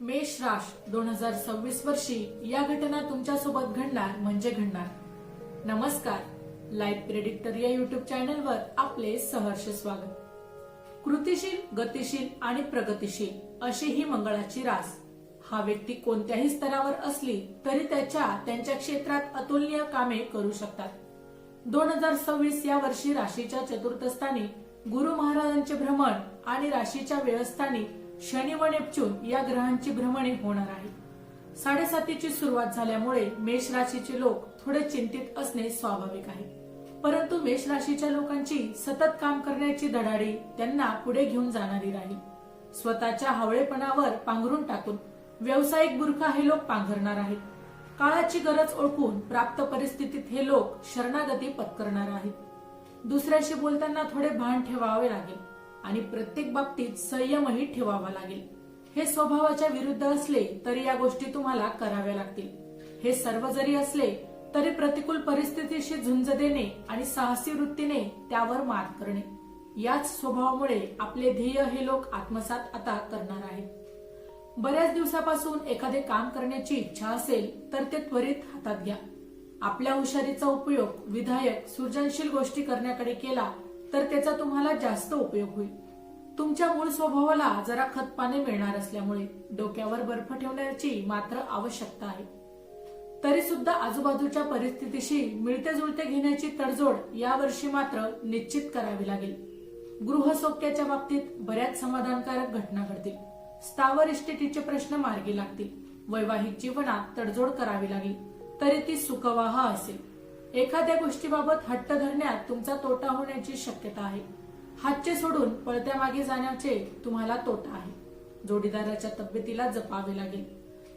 मेष राश 2026 वर्षी या घटना तुमच्यासोबत घडणार म्हणजे घडणार। नमस्कार, लाईफ प्रेडिक्टर या युट्यूब चॅनलवर आपले सहर्ष स्वागत। कृतिशील, गतिशील आणि प्रगतिशील अशी ही मंगळाची रास। हा व्यक्ती कोणत्याही स्तरावर असली तरी त्यांच्या क्षेत्रात अतुलनीय कामे करू शकतात। 2026 या वर्षी राशीच्या चतुर्थ स्थानी गुरु महाराजांचे भ्रमण आणि राशीच्या व्यवस्थानी शनी व नेपच्यून या ग्रहांची भ्रमणे होणार आहे। 7.5ची सुरुवात झाल्यामुळे मेष राशीचे लोक थोडे चिंतित असणे स्वाभाविक आहे, परंतु मेष राशीच्या लोकांची सतत काम करण्याची धडाडी त्यांना पुढे घेऊन जाणारी राहील। स्वतःच्या हावळेपणावर पांघरून टाकून व्यावसायिक बुरखा हे लोक पांघरणार आहेत। काळाची गरज ओळखून प्राप्त परिस्थितीत हे लोक शरणागती पत्करणार आहेत। दुसऱ्याशी बोलताना थोडे भान ठेवावे लागेल आणि प्रत्येक बाबतीत संयमही ठेवावा लागेल। हे स्वभावाच्या विरुद्ध असले तरी या गोष्टी तुम्हाला कराव्या लागतील। हे सर्व जरी असले तरी प्रतिकूल परिस्थितीशी झुंज देणे आणि साहसी वृत्तीने त्यावर मात करणे याच स्वभावामुळे आपले ध्येय हे लोक आत्मसात आता करणार आहेत। बऱ्याच दिवसापासून एखादे काम करण्याची इच्छा असेल तर ते त्वरित हातात घ्या। आपल्या हुशारीचा उपयोग विधायक सृजनशील गोष्टी करण्याकडे केला तर त्याचा तुम्हाला जास्त उपयोग होईल। तुमच्या मूळ स्वभावाला जरा खतपाणी मिळणार असल्यामुळे डोक्यावर बर्फ ठेवण्याची मात्र आवश्यकता आहे। तरी सुद्धा आजूबाजूच्या परिस्थितीशी मिळते जुळते घेण्याची तडजोड या वर्षी मात्र निश्चित करावी लागेल। गृहसौख्याच्या बाबतीत बऱ्याच समाधानकारक घटना घडतील। स्थावर इस्टेटीचे प्रश्न मार्गी लागतील। वैवाहिक जीवनात तडजोड करावी लागेल तरी ती सुखवाह असेल। एखाद्या गोष्टीबाबत हट्ट धरण्यात तुमचा तोटा होण्याची शक्यता आहे। हातचे सोडून पळत्या मागे जाण्याचे तुम्हाला तोटा आहे। जोडीदाराच्या तब्येतीला जपावे लागेल।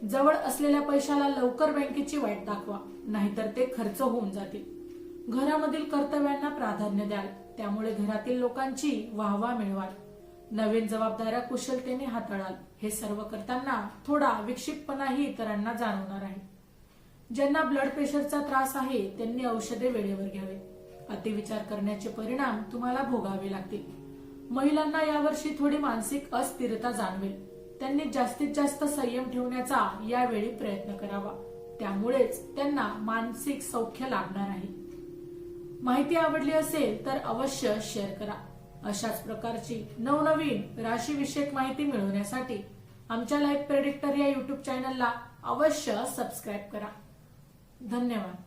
जवळ असलेल्या पैशाला लवकर बँकेची वाट दाखवा, नाहीतर ते खर्च होऊन जातील। घरामधील कर्तव्यांना प्राधान्य द्याल, त्यामुळे घरातील लोकांची वाहवा मिळवाल। नवीन जबाबदाऱ्या कुशलतेने हाताळाल। हे सर्व करताना थोडा विक्षिप्तपणाही इतरांना जाणवणार आहे। ज्यांना ब्लड प्रेशरचा त्रास आहे त्यांनी औषधे वेळेवर घ्यावे। अतिविचार करण्याचे परिणाम तुम्हाला भोगावे लागतील। महिलांना यावर्षी थोडी मानसिक अस्थिरता जाणवेल। त्यांनी जास्तीत जास्त संयम ठेवण्याचा यावेळी प्रयत्न करावा, त्यामुळेच त्यांना मानसिक सौख्य लाभणार आहे। माहिती आवडली असेल तर अवश्य शेअर करा। अशाच प्रकारची नवनवीन राशीविषयक माहिती मिळवण्यासाठी आमच्या लाईफ प्रेडिक्टर या युट्यूब चॅनलला अवश्य सबस्क्राईब करा। धन्यवाद।